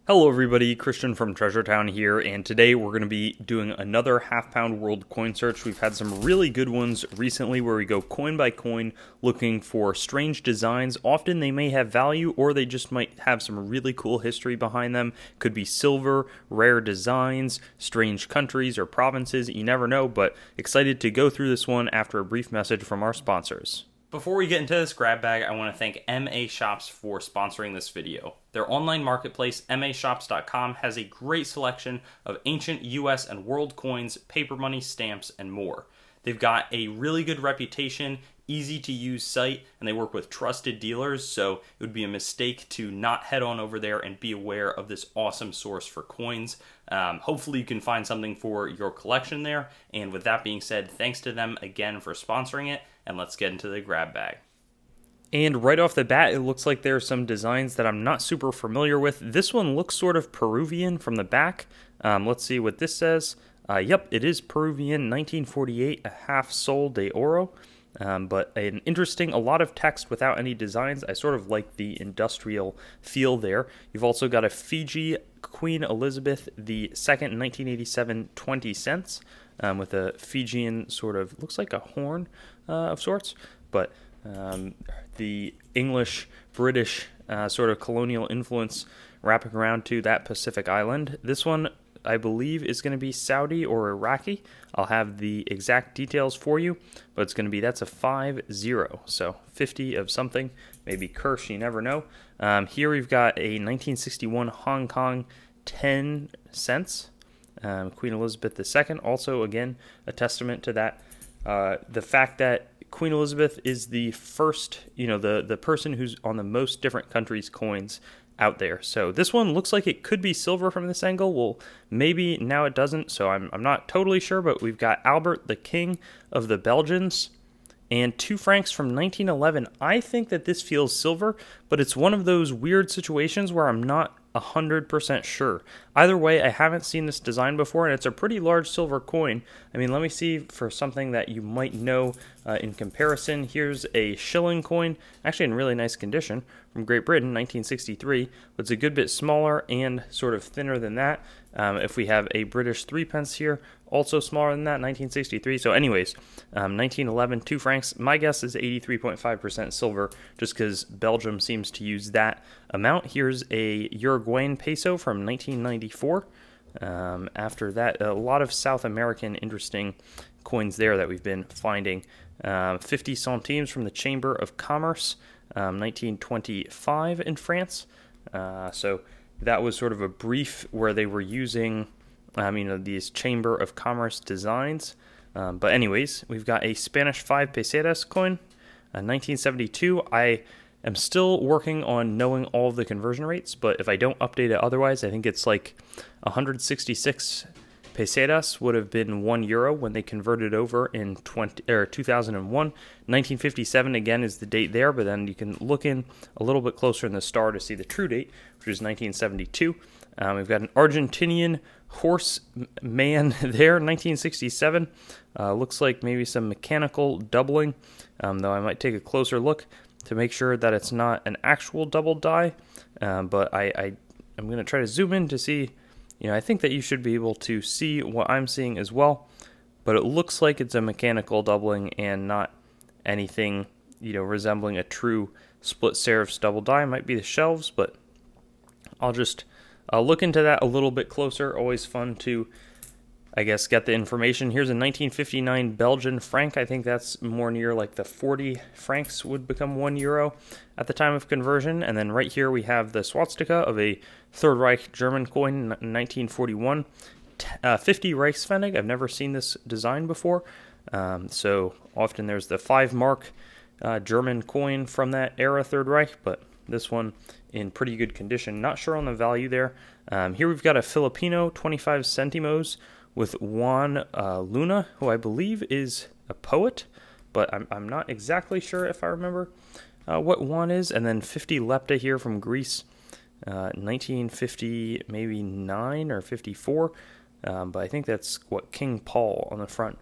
Hello everybody, Christian from Treasure Town here, and today we're going to be doing another half-pound world coin search. We've had some really good ones recently where we go coin by coin looking for strange designs. Often they may have value or they just might have some really cool history behind them. Could be silver, rare designs, strange countries or provinces, you never know, but excited to go through this one after a brief message from our sponsors. Before we get into this grab bag, I want to thank MA Shops for sponsoring this video. Their online marketplace, mashops.com, has a great selection of ancient US and world coins, paper money, stamps, and more. They've got a really good reputation, easy to use site, and they work with trusted dealers, so it would be a mistake to not head on over there and be aware of this awesome source for coins. Hopefully you can find something for your collection there, and with that being said, thanks to them again for sponsoring it, and let's get into the grab bag. And right off the bat, it looks like there are some designs that I'm not super familiar with. This one looks sort of Peruvian from the back. Let's see what this says. Yep, it is Peruvian, 1948, a half sol de oro. But an interesting, a lot of text without any designs. I sort of like the industrial feel there. You've also got a Fiji Queen Elizabeth II, 1987, 20 cents, with a Fijian sort of, looks like a horn of sorts, but the English, British sort of colonial influence wrapping around to that Pacific island. This one, I believe, is going to be Saudi or Iraqi. I'll have the exact details for you, but it's going to be, that's a 5-0, so 50 of something, maybe Kirsch, you never know. Here we've got a 1961 Hong Kong 10 cents, Queen Elizabeth II, also, again, a testament to that. The fact that Queen Elizabeth is the first, the person who's on the most different countries' coins out there. So this one looks like it could be silver from this angle. Well, maybe now it doesn't, so I'm not totally sure, but we've got Albert, the King of the Belgians, and 2 francs from 1911. I think that this feels silver, but it's one of those weird situations where I'm not 100% sure. Either way, I haven't seen this design before, and it's a pretty large silver coin. I mean, let me see for something that you might know in comparison. Here's a shilling coin, actually in really nice condition, from Great Britain, 1963, but it's a good bit smaller and sort of thinner than that. If we have a British 3 pence here, also smaller than that, 1963. So anyways, 1911, 2 francs. My guess is 83.5% silver, just because Belgium seems to use that amount. Here's a Uruguayan Peso from 1994. After that, a lot of South American interesting coins there that we've been finding. 50 centimes from the Chamber of Commerce, 1925 in France. So that was sort of a brief where they were using these Chamber of Commerce designs. But anyways, we've got a Spanish 5 pesetas coin, 1972. I am still working on knowing all of the conversion rates, but if I don't update it otherwise, I think it's like 166 pesetas would have been €1 when they converted over in 2001. 1957 again is the date there, but then you can look in a little bit closer in the star to see the true date, which is 1972. We've got an Argentinian horse man there, 1967. Looks like maybe some mechanical doubling, though I might take a closer look to make sure that it's not an actual double die. But I'm going to try to zoom in to see. I think that you should be able to see what I'm seeing as well, but it looks like it's a mechanical doubling and not anything, resembling a true split serifs double die. It might be the shelves, but I'll just look into that a little bit closer. Always fun to, I guess, get the information. Here's a 1959 Belgian franc. I think that's more near like the 40 francs would become €1 at the time of conversion. And then right here we have the swastika of a Third Reich German coin in 1941. 50 Reichspfennig. I've never seen this design before. So often there's the 5 mark German coin from that era, Third Reich, but this one in pretty good condition. Not sure on the value there. Here we've got a Filipino 25 centimos with Juan Luna, who I believe is a poet, but I'm not exactly sure if I remember what Juan is. And then 50 lepta here from Greece, 1950, maybe 9 or 54, but I think that's what King Paul on the front.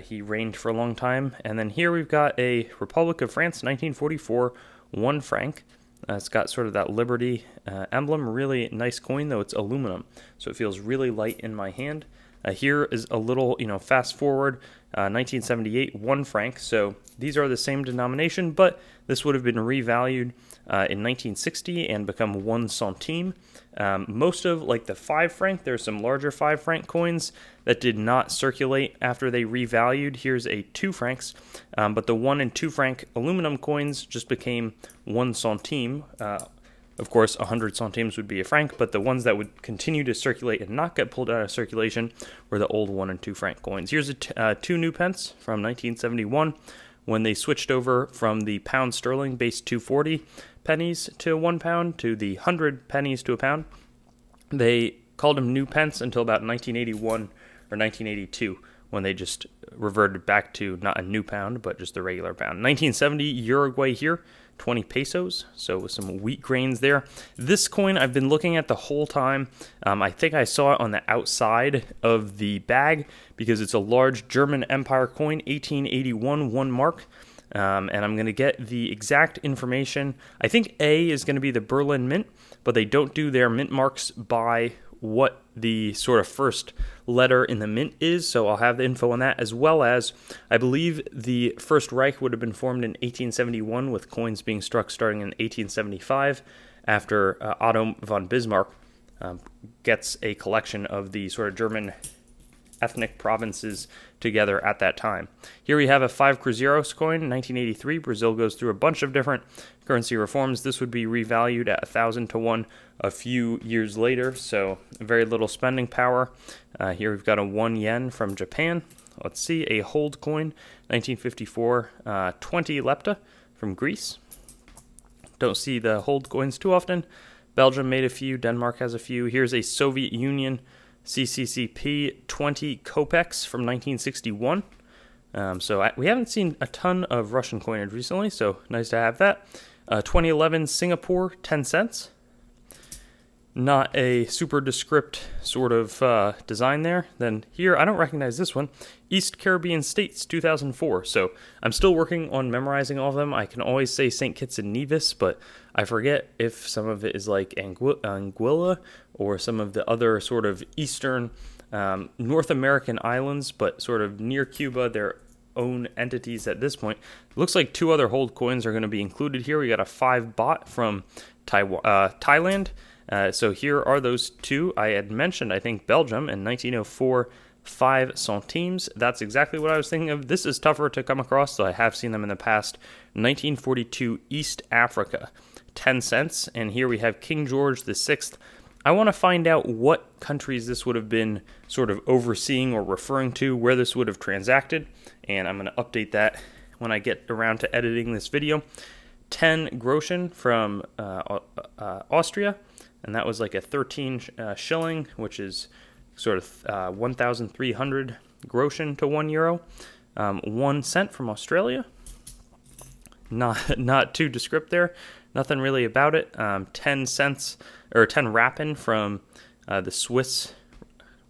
He reigned for a long time. And then here we've got a Republic of France, 1944, One Franc. It's got sort of that Liberty emblem. Really nice coin, though it's aluminum, so it feels really light in my hand. Here is a little, fast forward, 1978, 1 franc. So these are the same denomination, but this would have been revalued in 1960 and become 1 centime. Most of, like, the 5 franc, there's some larger 5 franc coins that did not circulate after they revalued. Here's a 2 francs, but the 1 and 2 franc aluminum coins just became 1 centime. Of course, 100 centimes would be a franc, but the ones that would continue to circulate and not get pulled out of circulation were the old 1 and 2 franc coins. Here's a 2 new pence from 1971 when they switched over from the pound sterling base 240 pennies to £1 to the 100 pennies to a pound. They called them new pence until about 1981 or 1982 when they just reverted back to not a new pound, but just the regular pound. 1970, Uruguay here. 20 pesos, so with some wheat grains there. This coin I've been looking at the whole time. I think I saw it on the outside of the bag because it's a large German Empire coin, 1881, 1 mark. And I'm going to get the exact information. I think A is going to be the Berlin Mint, but they don't do their mint marks by what the sort of first letter in the mint is, so I'll have the info on that, as well as I believe the First Reich would have been formed in 1871 with coins being struck starting in 1875 after Otto von Bismarck gets a collection of the sort of German ethnic provinces together at that time. Here we have a 5 Cruzeiros coin, 1983. Brazil goes through a bunch of different currency reforms. This would be revalued at 1,000 to 1 a few years later, so very little spending power. Here we've got a 1 yen from Japan. Let's see, a hold coin, 1954, 20 lepta from Greece. Don't see the hold coins too often. Belgium made a few, Denmark has a few. Here's a Soviet Union CCCP 20 kopecks from 1961. We haven't seen a ton of Russian coinage recently, so nice to have that. 2011 Singapore 10 cents. Not a super descript sort of design there. Then here, I don't recognize this one. East Caribbean States 2004. So I'm still working on memorizing all of them. I can always say St. Kitts and Nevis, but I forget if some of it is like Anguilla or some of the other sort of eastern North American islands, but sort of near Cuba, their own entities at this point. It looks like 2 other hold coins are going to be included here. We got a 5 baht from Thailand. So here are those 2. I had mentioned, I think, Belgium in 1904, 5 centimes. That's exactly what I was thinking of. This is tougher to come across, so I have seen them in the past. 1942 East Africa, 10 cents. And here we have King George VI. I want to find out what countries this would have been sort of overseeing or referring to, where this would have transacted, and I'm going to update that when I get around to editing this video. 10 Groschen from Austria, and that was like a 13 shilling, which is sort of 1,300 Groschen to €1. 1 cent from Australia. Not too descript there. Nothing really about it. 10 cents or 10 rappen from the Swiss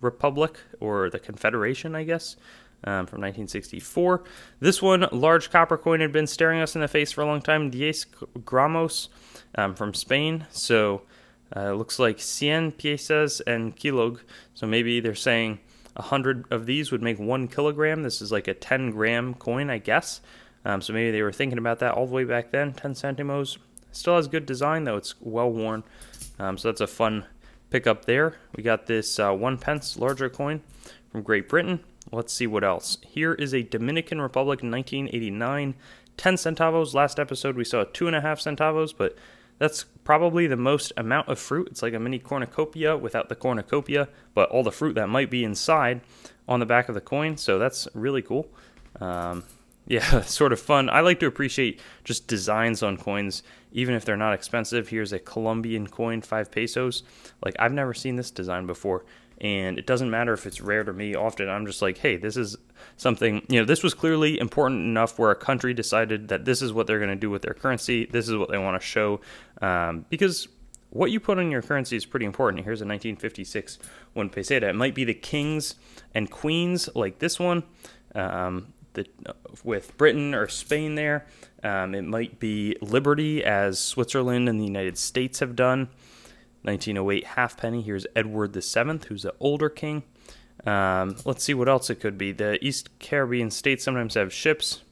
Republic or the Confederation, I guess, from 1964. This one, large copper coin, had been staring us in the face for a long time. 10 gramos from Spain. So looks like 100 piezas and kilog. So maybe they're saying 100 of these would make 1 kilogram. This is like a 10-gram coin, I guess. So maybe they were thinking about that all the way back then. 10 centimos. Still has good design, though. It's well worn. So that's a fun pickup there. We got this 1 pence larger coin from Great Britain. Let's see what else. Here is a Dominican Republic 1989 10 centavos. Last episode we saw 2.5 centavos, but that's probably the most amount of fruit. It's like a mini cornucopia without the cornucopia, but all the fruit that might be inside on the back of the coin. So that's really cool. Yeah, sort of fun. I like to appreciate just designs on coins, even if they're not expensive. Here's a Columbian coin, 5 pesos. Like, I've never seen this design before, and it doesn't matter if it's rare to me. Often I'm just like, hey, this is something, this was clearly important enough where a country decided that this is what they're going to do with their currency. This is what they want to show, because what you put on your currency is pretty important. Here's a 1956 One Peseta. It might be the kings and queens like this one, with Britain or Spain there. It might be Liberty, as Switzerland and the United States have done. 1908 halfpenny. Here's Edward VII, who's the older king. Let's see what else it could be. The East Caribbean states sometimes have ships,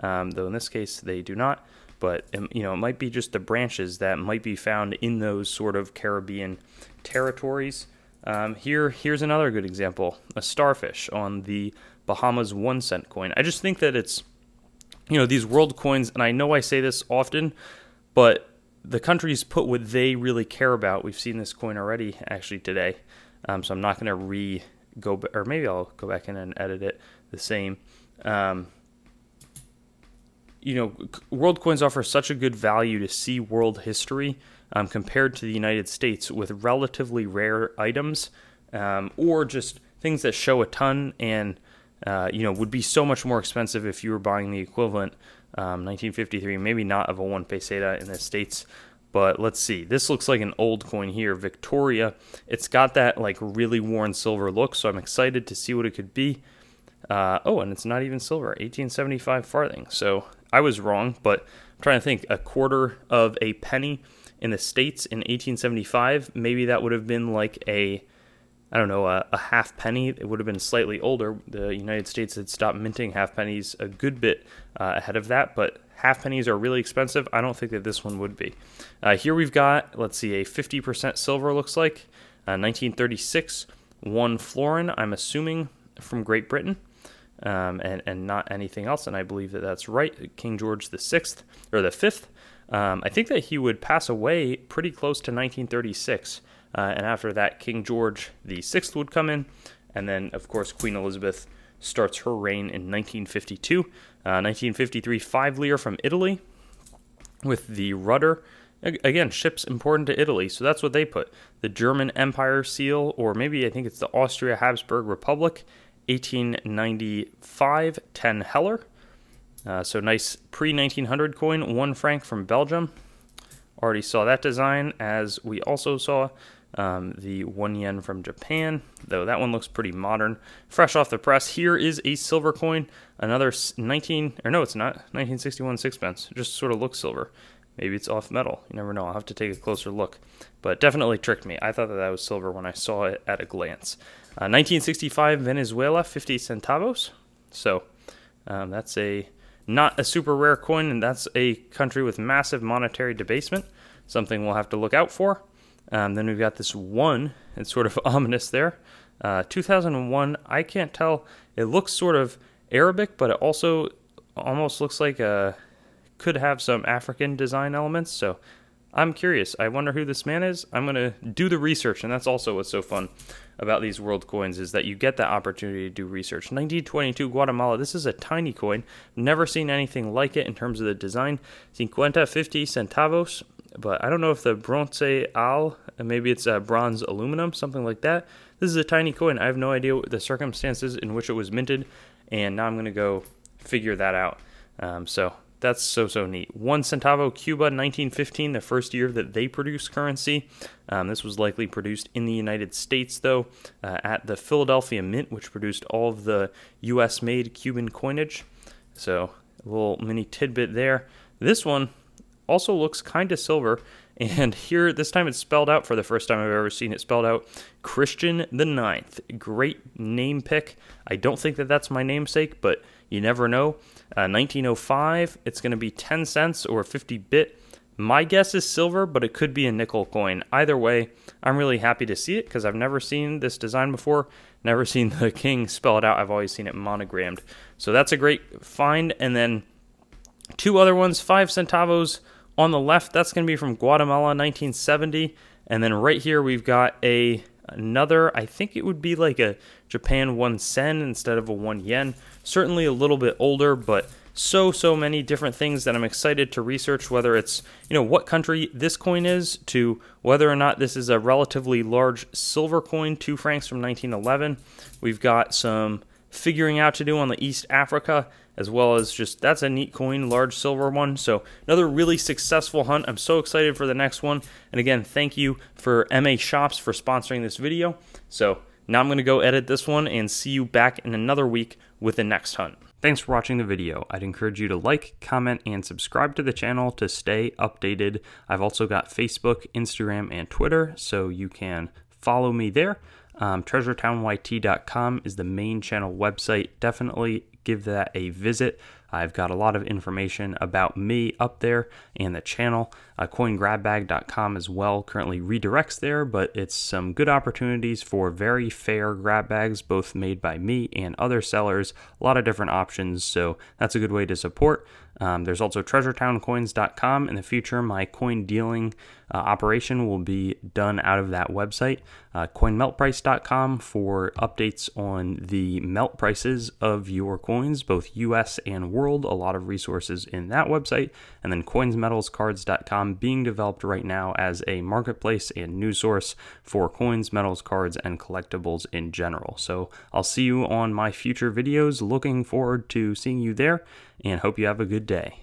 though in this case they do not. But it might be just the branches that might be found in those sort of Caribbean territories. Here's another good example: a starfish on the Bahamas 1 cent coin. I just think that it's, these world coins, and I know I say this often, but the countries put what they really care about. We've seen this coin already actually today, so I'm not going to or maybe I'll go back in and edit it the same. World coins offer such a good value to see world history compared to the United States with relatively rare items or just things that show a ton and would be so much more expensive if you were buying the equivalent 1953, maybe not of a One Peseta in the States. But let's see. This looks like an old coin here, Victoria. It's got that like really worn silver look, so I'm excited to see what it could be. And it's not even silver, 1875 farthing. So I was wrong, but I'm trying to think. A quarter of a penny in the States in 1875, maybe that would have been like a half penny. It would have been slightly older. The United States had stopped minting half pennies a good bit ahead of that, but half pennies are really expensive. I don't think that this one would be. Here we've got, let's see, a 50% silver looks like, 1936, 1 florin, I'm assuming from Great Britain, and not anything else, and I believe that that's right. King George the Sixth, or the Fifth. I think that he would pass away pretty close to 1936, and after that, King George the Sixth would come in, and then, of course, Queen Elizabeth starts her reign in 1952. 1953, 5 lire from Italy with the rudder. Again, ships important to Italy, so that's what they put. The German Empire seal, or maybe I think it's the Austria-Habsburg Republic, 1895, 10 Heller. So nice pre-1900 coin, 1 franc from Belgium. Already saw that design, as we also saw the 1 yen from Japan, though that one looks pretty modern. Fresh off the press, here is a silver coin, another 1961 sixpence. It just sort of looks silver. Maybe it's off metal. You never know. I'll have to take a closer look. But definitely tricked me. I thought that was silver when I saw it at a glance. 1965 Venezuela, 50 centavos. So that's not a super rare coin, and that's a country with massive monetary debasement. Something we'll have to look out for. Then we've got this one. It's sort of ominous there. 2001, I can't tell. It looks sort of Arabic, but it also almost looks like could have some African design elements. So I'm curious. I wonder who this man is. I'm going to do the research, and that's also what's so fun about these world coins is that you get that opportunity to do research. 1922 Guatemala. This is a tiny coin. Never seen anything like it in terms of the design. 50 centavos. But I don't know if the bronze al, maybe it's bronze aluminum, something like that. This is a tiny coin. I have no idea what the circumstances in which it was minted, and now I'm going to go figure that out. So that's so neat. 1 centavo Cuba, 1915, the first year that they produced currency. This was likely produced in the United States, though, at the Philadelphia Mint, which produced all of the U.S.-made Cuban coinage. So a little mini tidbit there. This one also looks kind of silver, and here this time it's spelled out for the first time I've ever seen it spelled out. Christian the Ninth. Great name pick. I don't think that that's my namesake, but you never know. 1905, it's going to be 10 cents or 50 bit. My guess is silver, but it could be a nickel coin. Either way, I'm really happy to see it because I've never seen this design before. Never seen the king spell it out. I've always seen it monogrammed. So that's a great find. And then 2 other ones, 5 centavos on the left. That's going to be from Guatemala, 1970. And then right here we've got another, I think it would be like a Japan 1 sen instead of a 1 yen. Certainly a little bit older, but so many different things that I'm excited to research, whether it's, what country this coin is, to whether or not this is a relatively large silver coin, 2 francs from 1911. We've got some figuring out to do on the East Africa, as well as just, that's a neat coin, large silver one. So another really successful hunt. I'm so excited for the next one. And again, thank you for MA Shops for sponsoring this video. So Now I'm going to go edit this one and see you back in another week with the next hunt. Thanks for watching the video. I'd encourage you to like, comment, and subscribe to the channel to stay updated. I've also got Facebook, Instagram, and Twitter, so you can follow me there. TreasureTownYT.com is the main channel website. Definitely give that a visit. I've got a lot of information about me up there and the channel. CoinGrabBag.com as well currently redirects there, but it's some good opportunities for very fair grab bags, both made by me and other sellers. A lot of different options, so that's a good way to support. There's also TreasureTownCoins.com. In the future, my coin dealing operation will be done out of that website. CoinMeltPrice.com for updates on the melt prices of your coins, both US and world. A lot of resources in that website. And then CoinsMetalsCards.com being developed right now as a marketplace and news source for coins, metals, cards, and collectibles in general. So I'll see you on my future videos. Looking forward to seeing you there, and hope you have a good day.